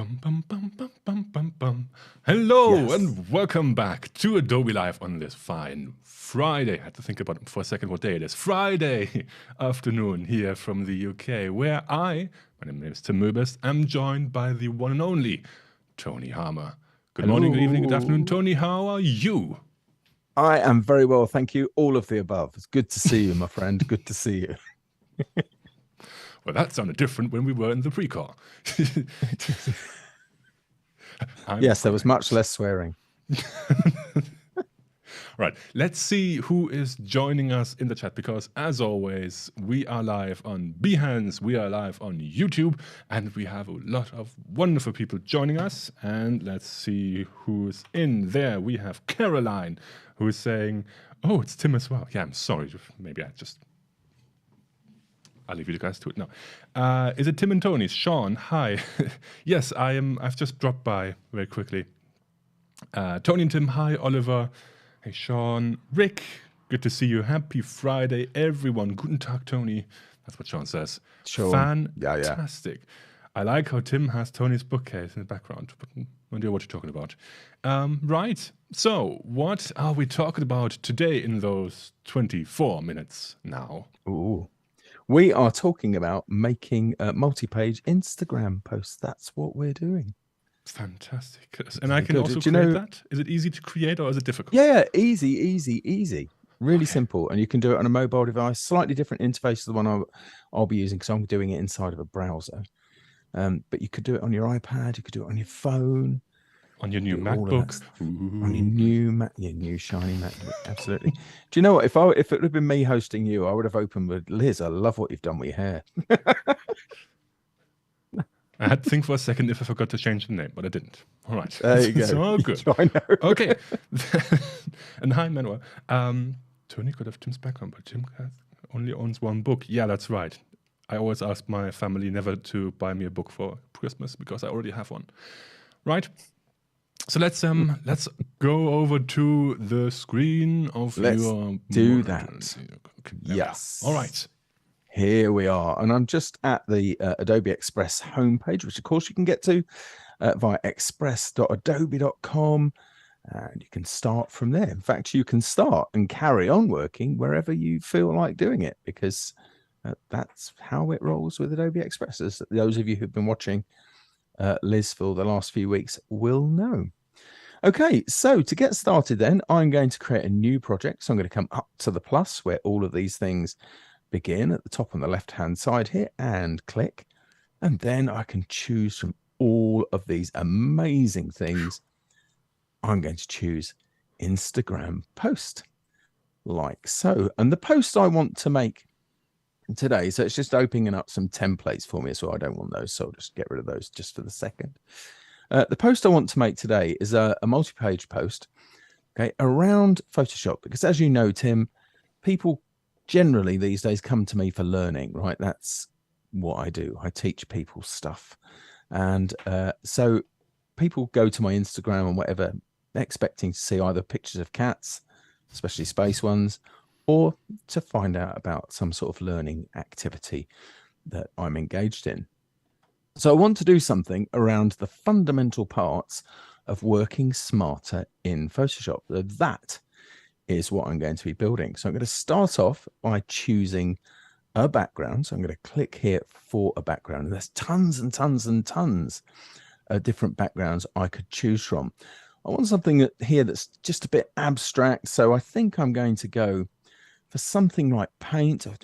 Bum, bum, bum, bum, bum, bum, bum. Hello Yes. and welcome back to Adobe Live on this fine Friday. I had to think about it for a second what day it is. Friday afternoon here from the UK, where my name is Tim Möbest, am joined by the one and only Tony Harmer. Good morning, good evening, good afternoon, Tony. How are you? I am very well, thank you. All of the above. It's good to see you, my friend. Good to see you. Well, that sounded different when we were in the pre-call. Yes, there was much less swearing. Right, let's see who is joining us in the chat, because as always, we are live on Behance, we are live on YouTube, and we have a lot of wonderful people joining us. And let's see who's in there. We have Caroline, who is saying, oh, it's Tim as well. Yeah, I'm sorry, maybe I'll leave you guys to it now. Is it Tim and Tony? Sean, hi. Yes, I've just dropped by very quickly. Tony and Tim, hi. Oliver, hey Sean, Rick, good to see you. Happy Friday, everyone. Guten Tag, Tony. That's what Sean says. Sean. Fantastic. I like how Tim has Tony's bookcase in the background, but no idea what you're talking about. Right, so what are we talking about today in those 24 minutes now? Ooh. We are talking about making multi-page Instagram posts. That's what we're doing. Fantastic. And I can also create that? Is it easy to create or is it difficult? Yeah, easy. Really simple. And you can do it on a mobile device, slightly different interface to the one I'll be using because I'm doing it inside of a browser. But you could do it on your iPad, you could do it on your phone. On your new MacBook. On your new shiny MacBook, absolutely. Do you know what? If it would have been me hosting you, I would have opened with Liz. I love what you've done with your hair. I had to think for a second if I forgot to change the name, but I didn't. All right. There you go. It's all good. I know. Okay. And hi, Manuel. Tony could have Tim's background, but Tim only owns one book. Yeah, that's right. I always ask my family never to buy me a book for Christmas because I already have one. Right? So let's go over to the screen of your. Do that. Okay, yes. All right. Here we are, and I'm just at the Adobe Express homepage, which of course you can get to via express.adobe.com, and you can start from there. In fact, you can start and carry on working wherever you feel like doing it, because that's how it rolls with Adobe Express. As those of you who've been watching Liz for the last few weeks will know. Okay, so to get started then, I'm going to create a new project. So I'm going to come up to the plus where all of these things begin at the top on the left-hand side here and click. And then I can choose from all of these amazing things. I'm going to choose Instagram post, like so. And the post I want to make today, so it's just opening up some templates for me, so I don't want those, so I'll just get rid of those just for the second. The post I want to make today is a multi-page post, okay, around Photoshop, because as you know, Tim, people generally these days come to me for learning, right? That's what I do. I teach people stuff. And so people go to my Instagram and whatever, expecting to see either pictures of cats, especially space ones, or to find out about some sort of learning activity that I'm engaged in. So I want to do something around the fundamental parts of working smarter in Photoshop. That is what I'm going to be building. So I'm going to start off by choosing a background. So I'm going to click here for a background. And there's tons and tons and tons of different backgrounds I could choose from. I want something here that's just a bit abstract. So I think I'm going to go for something like paint. I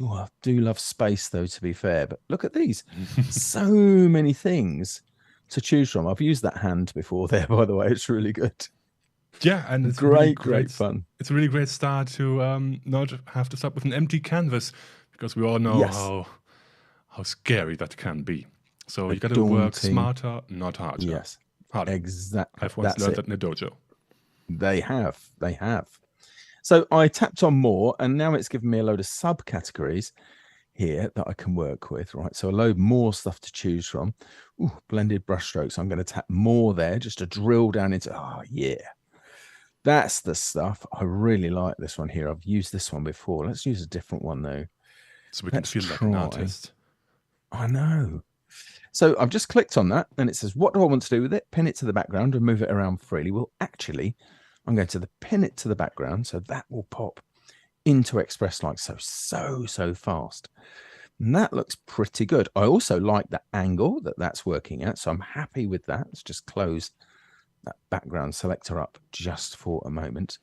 do love space, though, to be fair. But look at these. So many things to choose from. I've used that hand before there, by the way. It's really good. Yeah, and it's great fun. It's a really great start to not have to start with an empty canvas, because we all know how scary that can be. So you got to work smarter, not harder. Yes, harder. Exactly. I've once learned that in a dojo. They have. So I tapped on more, and now it's given me a load of subcategories here that I can work with, right? So a load more stuff to choose from. Ooh, blended brushstrokes. I'm going to tap more there just to drill down into, that's the stuff. I really like this one here. I've used this one before. Let's use a different one, though. So we can feel like an artist. I know. So I've just clicked on that and it says, what do I want to do with it? Pin it to the background and move it around freely. Well, actually, I'm going to pin it to the background. So that will pop into Express like so fast. And that looks pretty good. I also like the angle that that's working at. So I'm happy with that. Let's just close that background selector up just for a moment.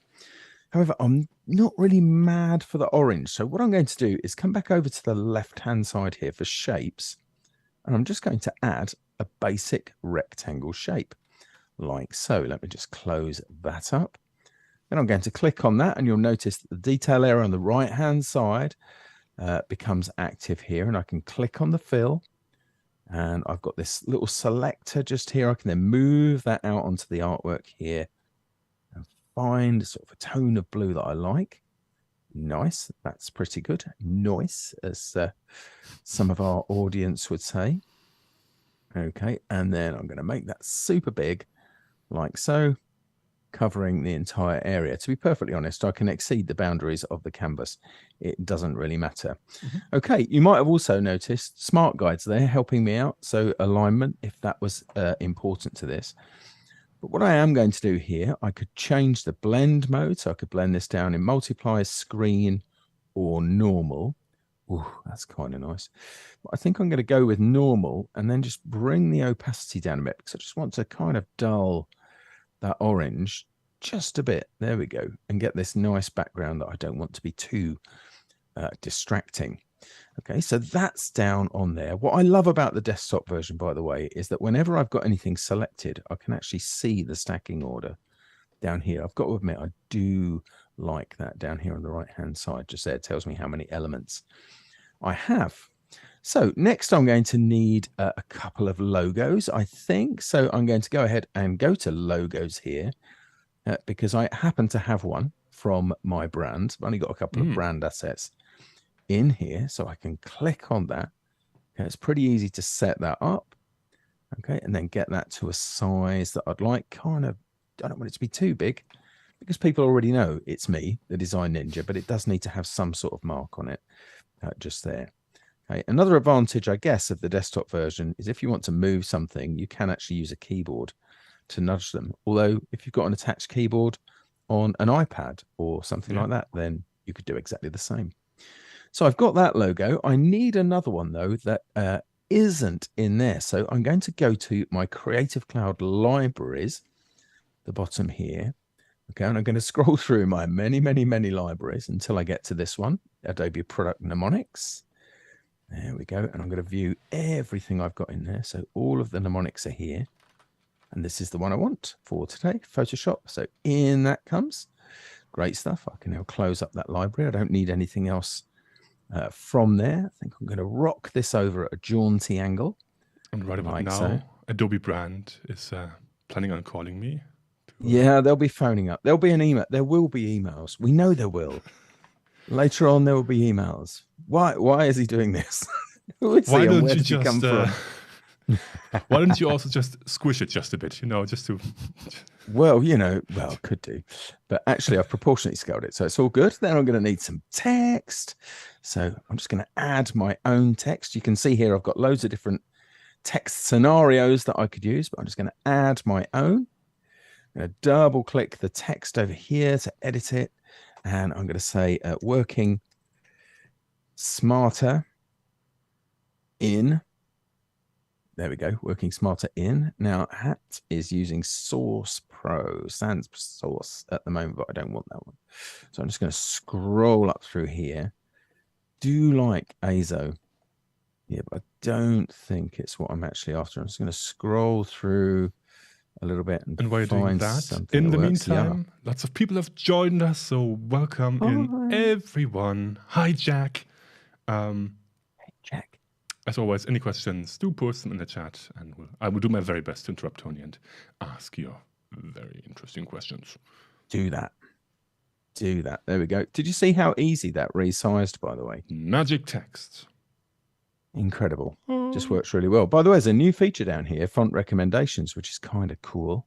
However, I'm not really mad for the orange. So what I'm going to do is come back over to the left-hand side here for shapes. And I'm just going to add a basic rectangle shape like so. Let me just close that up. Then I'm going to click on that and you'll notice that the detail area on the right-hand side becomes active here, and I can click on the fill. And I've got this little selector just here. I can then move that out onto the artwork here and find sort of a tone of blue that I like. Nice. That's pretty good. Nice, as some of our audience would say. Okay. And then I'm going to make that super big like so, covering the entire area. To be perfectly honest, I can exceed the boundaries of the canvas. It doesn't really matter. Okay, you might have also noticed smart guides there helping me out. So alignment, if that was important to this. But what I am going to do here, I could change the blend mode. So I could blend this down in multiply, screen, or normal. Ooh, that's kind of nice. But I think I'm going to go with normal and then just bring the opacity down a bit because I just want to kind of dull that orange just a bit. There we go. And get this nice background that I don't want to be too distracting. Okay, so that's down on there. What I love about the desktop version, by the way, is that whenever I've got anything selected, I can actually see the stacking order down here. I've got to admit, I do like that down here on the right-hand side. Just there, it tells me how many elements I have. So next I'm going to need a couple of logos, I think. So I'm going to go ahead and go to logos here because I happen to have one from my brand. I've only got a couple of brand assets in here, so I can click on that. Okay, it's pretty easy to set that up. Okay, and then get that to a size that I'd like. Kind of, I don't want it to be too big because people already know it's me, the Design Ninja, but it does need to have some sort of mark on it just there. Okay. Another advantage, I guess, of the desktop version is if you want to move something, you can actually use a keyboard to nudge them. Although if you've got an attached keyboard on an iPad or something like that, then you could do exactly the same. So I've got that logo. I need another one, though, that isn't in there. So I'm going to go to my Creative Cloud libraries, the bottom here. Okay, and I'm going to scroll through my many libraries until I get to this one, Adobe Product Mnemonics. There we go. And I'm going to view everything I've got in there. So all of the mnemonics are here. And this is the one I want for today, Photoshop. So in that comes. Great stuff. I can now close up that library. I don't need anything else from there. I think I'm going to rock this over at a jaunty angle. And right about now, Adobe brand is planning on calling me. Yeah, they'll be phoning up. There'll be an email. There will be emails. We know there will. Later on, there will be emails. Why is he doing this? Who is why he? Don't you just why don't you also just squish it just a bit, just to well, could do, but actually I've proportionately scaled it, so it's all good. Then I'm going to need some text, so I'm just going to add my own text. You can see here I've got loads of different text scenarios that I could use, but I'm just going to add my own. I'm going to double click the text over here to edit it, and I'm going to say working smarter in. There we go, working smarter in. Now, Hat is using Source Pro, sans Source at the moment, but I don't want that one. So I'm just going to scroll up through here. Do like Azo. Yeah, but I don't think it's what I'm actually after. I'm just going to scroll through a little bit and while you're doing that, in the meantime, lots of people have joined us, so welcome in everyone. Hi, Jack. Hey, Jack. As always, any questions, do post them in the chat, and I will do my very best to interrupt Tony and ask your very interesting questions. Do that. There we go. Did you see how easy that resized, by the way? Magic text. Incredible. Just works really well. By the way, there's a new feature down here, font recommendations, which is kind of cool.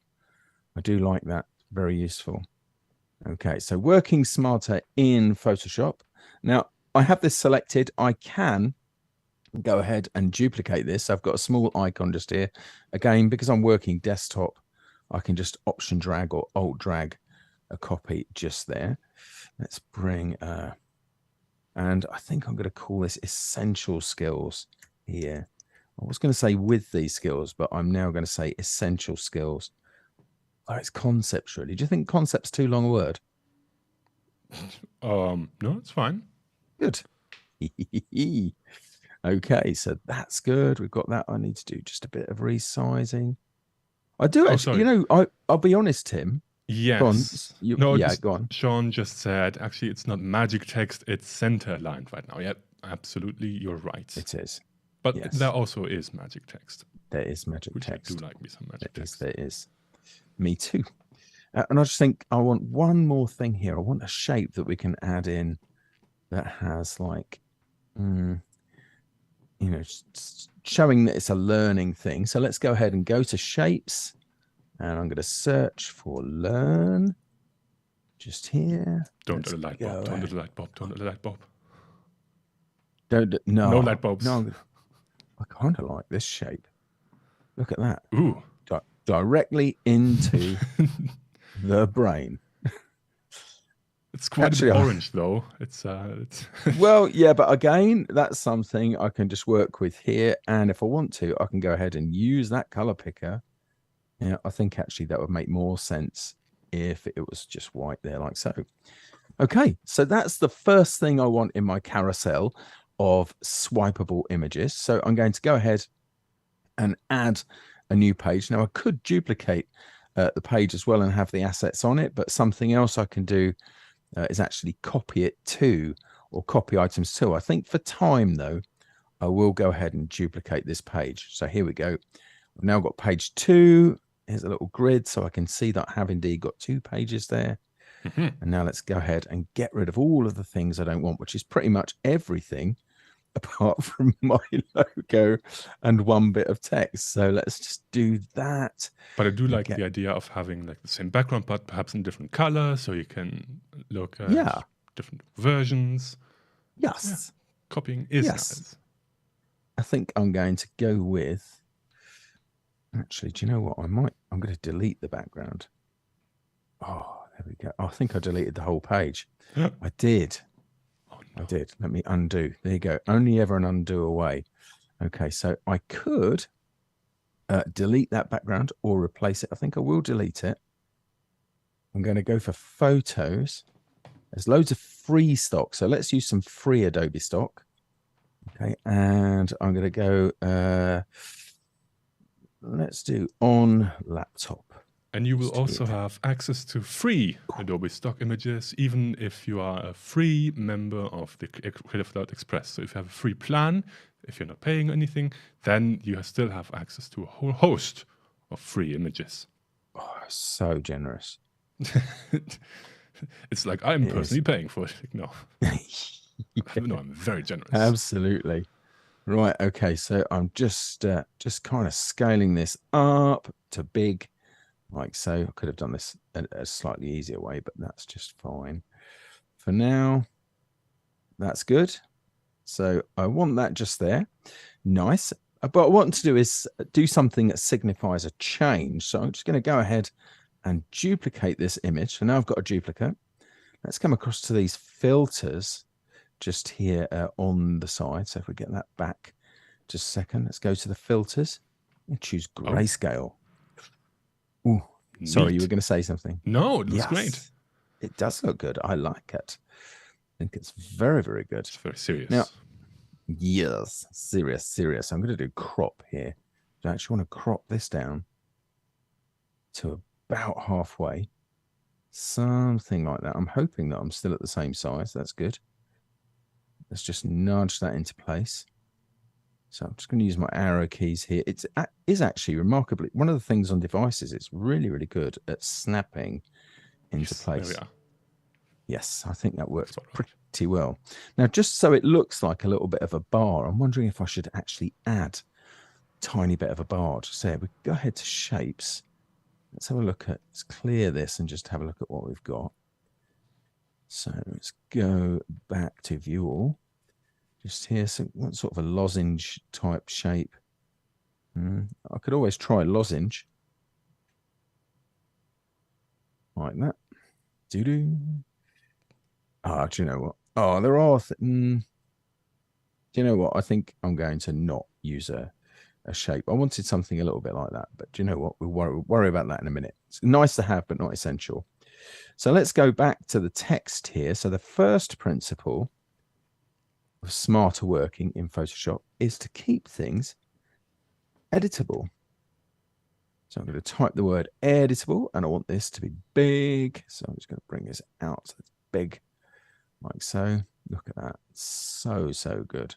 I do like that. Very useful. Okay, so working smarter in Photoshop. Now, I have this selected. I can Go ahead and duplicate this. I've got a small icon just here. Again, because I'm working desktop, I can just option drag or alt drag a copy just there. Let's bring, and I think I'm going to call this essential skills here. I was going to say with these skills, but I'm now going to say essential skills. Oh, it's concepts, really. Do you think concept's too long a word? No, it's fine. Good. Okay, so that's good. We've got that. I need to do just a bit of resizing. I do actually, I'll be honest, Tim. Yes. Go on. Go on. Sean just said, actually, it's not magic text, it's center line right now. Yep, absolutely, you're right. It is. But yes. There also is magic text. There is magic text. I do like me some magic text. There is. Me too. And I just think I want one more thing here. I want a shape that we can add in that has like, showing that it's a learning thing. So let's go ahead and go to shapes. And I'm going to search for learn. Just here. Don't do the light bulb. Don't do the light bulb. Don't do the light bulb. No light bulbs. No, I kind of like this shape. Look at that. Ooh. Directly into the brain. It's quite actually orange though. It's well, yeah, but again, that's something I can just work with here. And if I want to, I can go ahead and use that color picker. Yeah, I think actually that would make more sense if it was just white there like so. Okay, so that's the first thing I want in my carousel of swipeable images. So I'm going to go ahead and add a new page. Now I could duplicate the page as well and have the assets on it, but something else I can do is actually copy it to, or copy items to. I think for time though, I will go ahead and duplicate this page. So here we go. I've now got page 2. Here's a little grid so I can see that I have indeed got 2 pages there. And now let's go ahead and get rid of all of the things I don't want, which is pretty much everything apart from my logo and one bit of text. So let's just do that. But I do like the idea of having like the same background, but perhaps in different colors, so you can look at different versions. Yes. Yeah. Copying is nice. I think I'm going to go with, actually, do you know what? I'm going to delete the background. Oh, there we go. I think I deleted the whole page. I did. Oh, no. I did. Let me undo. There you go. Only ever an undo away. Okay, so I could delete that background or replace it. I think I will delete it. I'm going to go for photos. There's loads of free stock. So let's use some free Adobe stock. Okay, and I'm going to go, let's do on laptop. And you will also have access to free Adobe stock images, even if you are a free member of the Creative Cloud Express. So if you have a free plan, if you're not paying anything, then you still have access to a whole host of free images. Oh, so generous. It's like I'm personally paying for it. No. No, I'm very generous. Absolutely. Right. Okay. So I'm just kind of scaling this up to big. Like so. I could have done this a slightly easier way, but that's just fine. For now, that's good. So I want that just there. Nice. But what I want to do is do something that signifies a change. So I'm just going to go ahead and duplicate this image. So now I've got a duplicate. Let's come across to these filters just here on the side. So if we get that back just a second, let's go to the filters and choose grayscale. Ooh, sorry, you were going to say something. No, it looks great. It does look good. I like it. I think it's very, very good. It's very serious. Now, yes, serious. I'm going to do crop here. I actually want to crop this down to about halfway. Something like that. I'm hoping that I'm still at the same size. That's good. Let's just nudge that into place. So I'm just going to use my arrow keys here. It is actually remarkably, one of the things on devices, it's really, really good at snapping into place. There we are. Yes, I think that works pretty well. Now, just so it looks like a little bit of a bar, I'm wondering if I should actually add a tiny bit of a bar. Just say we go ahead to shapes. Let's have a look at, let's clear this and just have a look at what we've got. So let's go back to view all. just here. So what sort of a lozenge type shape? I could always try lozenge. Like that. Do-do. Ah, do you know what? Oh, there are... do you know what? I think I'm going to not use a shape. I wanted something a little bit like that, but do you know what? We'll worry about that in a minute. It's nice to have, but not essential. So let's go back to the text here. So the first principle of smarter working in Photoshop is to keep things editable. So I'm going to type the word editable, and I want this to be big. So I'm just going to bring this out so it's big, like so. Look at that. So good.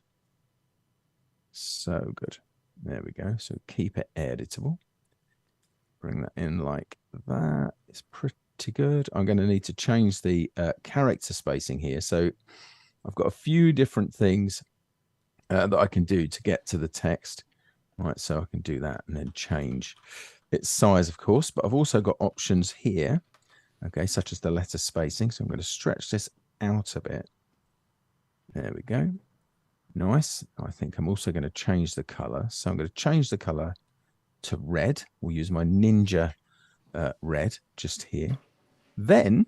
So good. There we go. So keep it editable. Bring that in like that. It's pretty good. I'm going to need to change the character spacing here. So I've got a few different things that I can do to get to the text. Right, so I can do that and then change its size, of course. But I've also got options here, okay, such as the letter spacing. So I'm going to stretch this out a bit. There we go. Nice. I think I'm also going to change the color. So I'm going to change the color to red. We'll use my Ninja red just here. Then,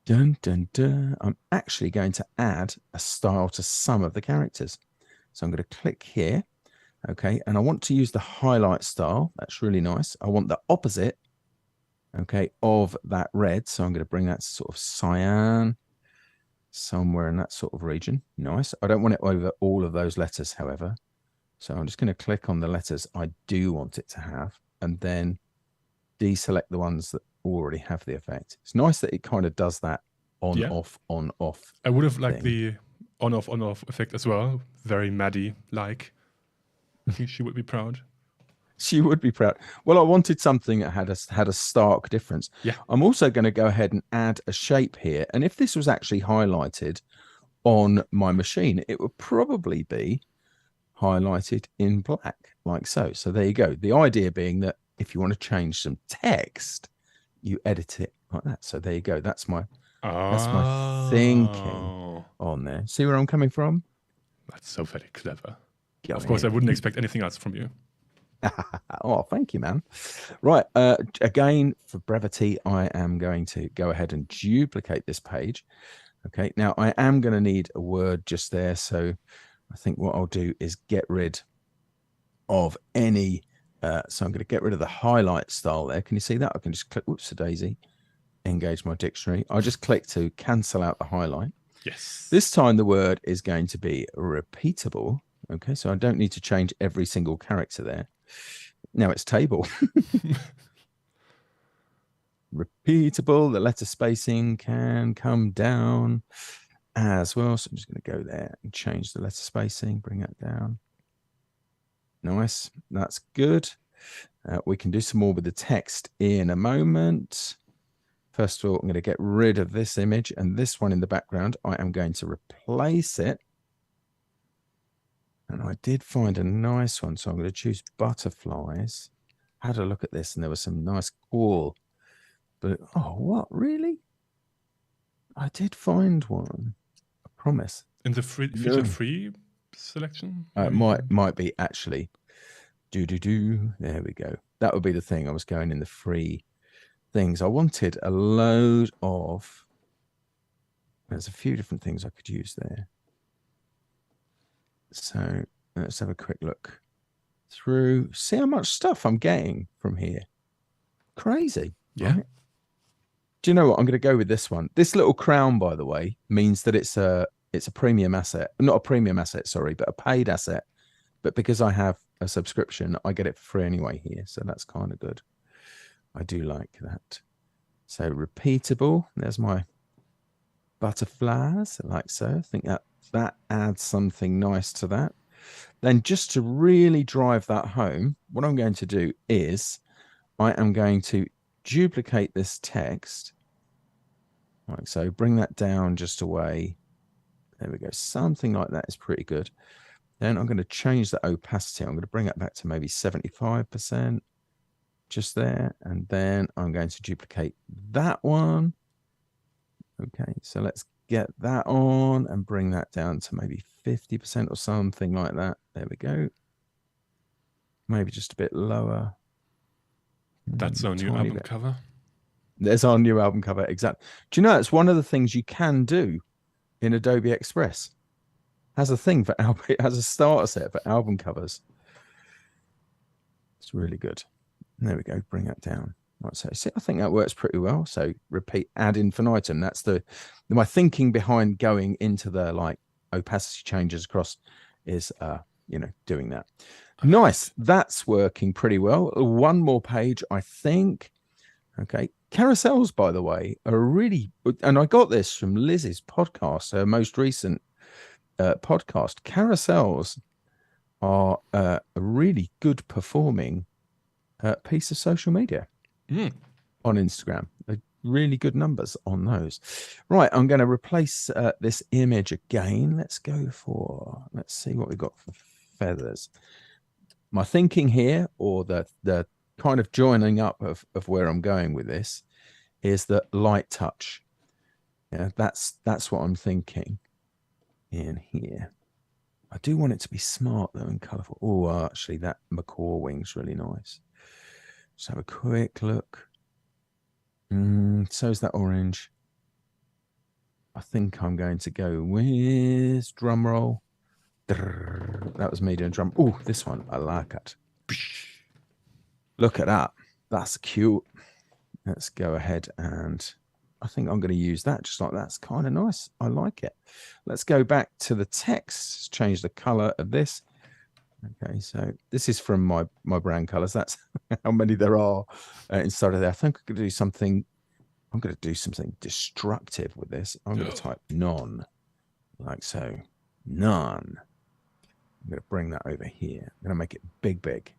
dun, dun, dun, I'm actually going to add a style to some of the characters. So I'm going to click here. Okay, and I want to use the highlight style. That's really nice. I want the opposite, okay, of that red. So I'm going to bring that sort of cyan, somewhere in that sort of region. Nice. I don't want it over all of those letters, however. So I'm just going to click on the letters I do want it to have, and then deselect the ones that already have the effect. It's nice that it kind of does that on, off, on, off. I would have liked the on, off effect as well. Very Maddie-like. I think she would be proud. She would be proud. Well, I wanted something that had a stark difference. Yeah. I'm also going to go ahead and add a shape here. And if this was actually highlighted on my machine, it would probably be highlighted in black, like so. So there you go. The idea being that if you want to change some text, you edit it like that. So there you go. That's my thinking on there. See where I'm coming from? That's so very clever. Go of course, I wouldn't expect anything else from you. Oh, thank you, man. Right. Again, for brevity, I am going to go ahead and duplicate this page. Okay. Now, I am going to need a word just there. So I think what I'll do is get rid of any. So I'm going to get rid of the highlight style there. Can you see that? I can just click, whoops, a daisy, engage my dictionary. I'll just click to cancel out the highlight. Yes. This time the word is going to be repeatable. Okay, so I don't need to change every single character there. Now it's table. Repeatable. The letter spacing can come down as well. So I'm just going to go there and change the letter spacing, bring that down. Nice. That's good. We can do some more with the text in a moment. First of all, I'm going to get rid of this image and this one in the background. I am going to replace it. And I did find a nice one. So I'm going to choose butterflies. I had a look at this and there was some nice cool. But, oh, what? Really? I did find one. I promise. In the feature free selection? It might be actually. There we go. That would be the thing. I was going in the free things. I wanted a load of. There's a few different things I could use there. So let's have a quick look through. See how much stuff I'm getting from here. Crazy. Yeah. Right? Do you know what? I'm going to go with this one. This little crown, by the way, means that it's a premium asset. Not a premium asset, sorry, but a paid asset. But because I have a subscription, I get it for free anyway here. So that's kind of good. I do like that. So repeatable. There's my butterflies, like so. I think that adds something nice to that. Then just to really drive that home, what I'm going to do is I am going to duplicate this text. Like so, bring that down just away. There we go. Something like that is pretty good. Then I'm going to change the opacity. I'm going to bring it back to maybe 75%, just there. And then I'm going to duplicate that one. Okay, so let's get that on and bring that down to maybe 50% or something like that. There we go. Maybe just a bit lower. That's our new album cover. There's our new album cover. Exactly. Do you know it's one of the things you can do in Adobe Express? Has a thing for album. It has a starter set for album covers. It's really good. There we go. Bring that down. Right, so see, I think that works pretty well. So repeat ad infinitum. That's my thinking behind going into the like opacity changes across is doing that. Nice. That's working pretty well. One more page, I think. Okay. Carousels, by the way, are really, and I got this from Liz's podcast, her most recent podcast. Carousels are a really good performing piece of social media on Instagram. Really good numbers on those. Right, I'm going to replace this image again. Let's see what we've got for feathers. My thinking here, or the kind of joining up of where I'm going with this, is that light touch. Yeah, that's what I'm thinking in here. I do want it to be smart though and colourful. Oh, actually, that macaw wing's really nice. Let's have a quick look. So is that orange. I think I'm going to go with drum roll. That was me doing drum. Oh, this one. I like it. Look at that. That's cute. Let's go ahead and I think I'm going to use that just like that. It's kind of nice. I like it. Let's go back to the text. Change the color of this. Okay, so this is from my brand colors. That's how many there are inside of there. I think I'm going to do something. I'm going to do something destructive with this. I'm going to type none, like so. None. I'm going to bring that over here. I'm going to make it big, big.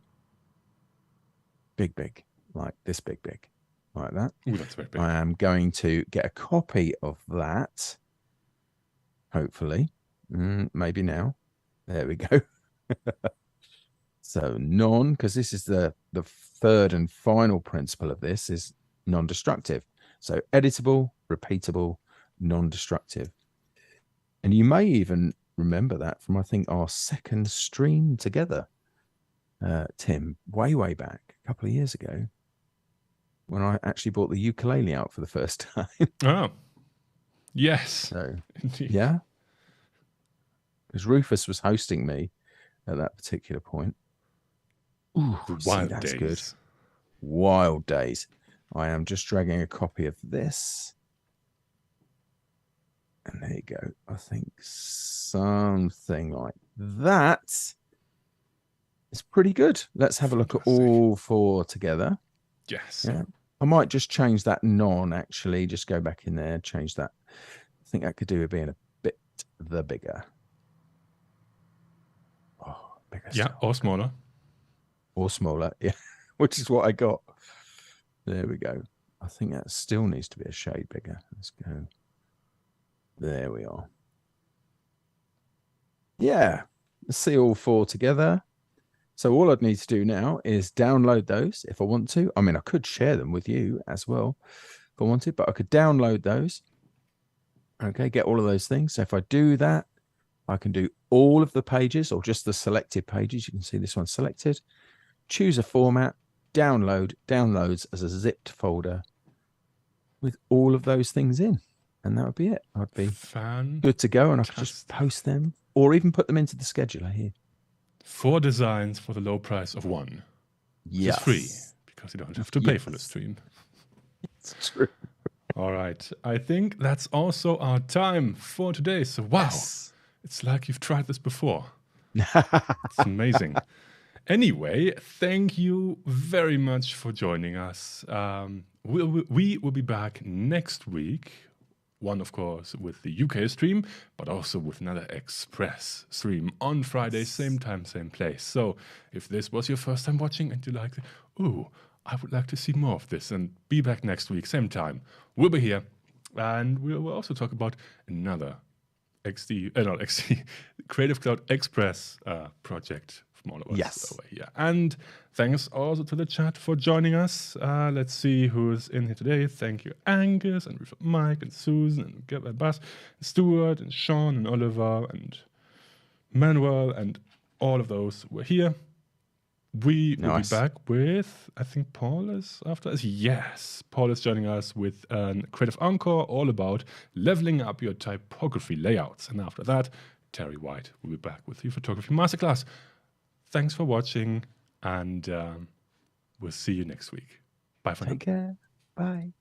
Big, big. Like this big, big. Like that. Ooh, that's very big. I am going to get a copy of that. Hopefully. Maybe now. There we go. So non, because this is the third and final principle of this, is non-destructive. So editable, repeatable, non-destructive. And you may even remember that from, I think, our second stream together, Tim, way back, a couple of years ago, when I actually bought the ukulele out for the first time. Oh, yes. So, yeah. Because Rufus was hosting me at that particular point. Ooh, wild that's days. Good. Wild days. I am just dragging a copy of this. And there you go. I think something like that is pretty good. Let's have a look at all four together. Yes. Yeah. I might just change that non, actually. Just go back in there, change that. I think that could do with being a bit bigger. Oh, bigger. Yeah, or smaller. Or smaller, yeah, which is what I got. There we go. I think that still needs to be a shade bigger. Let's go. There we are. Yeah, let's see all four together. So all I'd need to do now is download those if I want to. I mean, I could share them with you as well if I wanted, but I could download those. Okay, get all of those things. So if I do that, I can do all of the pages or just the selected pages. You can see this one selected. Choose a format, downloads as a zipped folder with all of those things in. And that would be it. I'd be good to go, and I could just post them or even put them into the scheduler here. 4 designs for the low price of 1. Yes. It's free because you don't have to pay for the stream. It's true. All right. I think that's also our time for today. So, wow. Yes. It's like you've tried this before. It's amazing. Anyway, thank you very much for joining us. We will be back next week. One, of course, with the UK stream, but also with another Express stream on Friday, same time, same place. So if this was your first time watching and you like, ooh, I would like to see more of this, and be back next week, same time. We'll be here, and we will also talk about another Creative Cloud Express project small of us Yes. over here. And thanks also to the chat for joining us. Let's see who's in here today. Thank you, Angus, and Mike, and Susan, and Gib, and Bas, and Stuart, and Sean, and Oliver, and Manuel, and all of those who are here. We will be Nice. back with, I think Paul is after us. Yes, Paul is joining us with a creative encore all about leveling up your typography layouts. And after that, Terry White will be back with your photography masterclass. Thanks for watching, and we'll see you next week. Bye for now. Take care. Bye.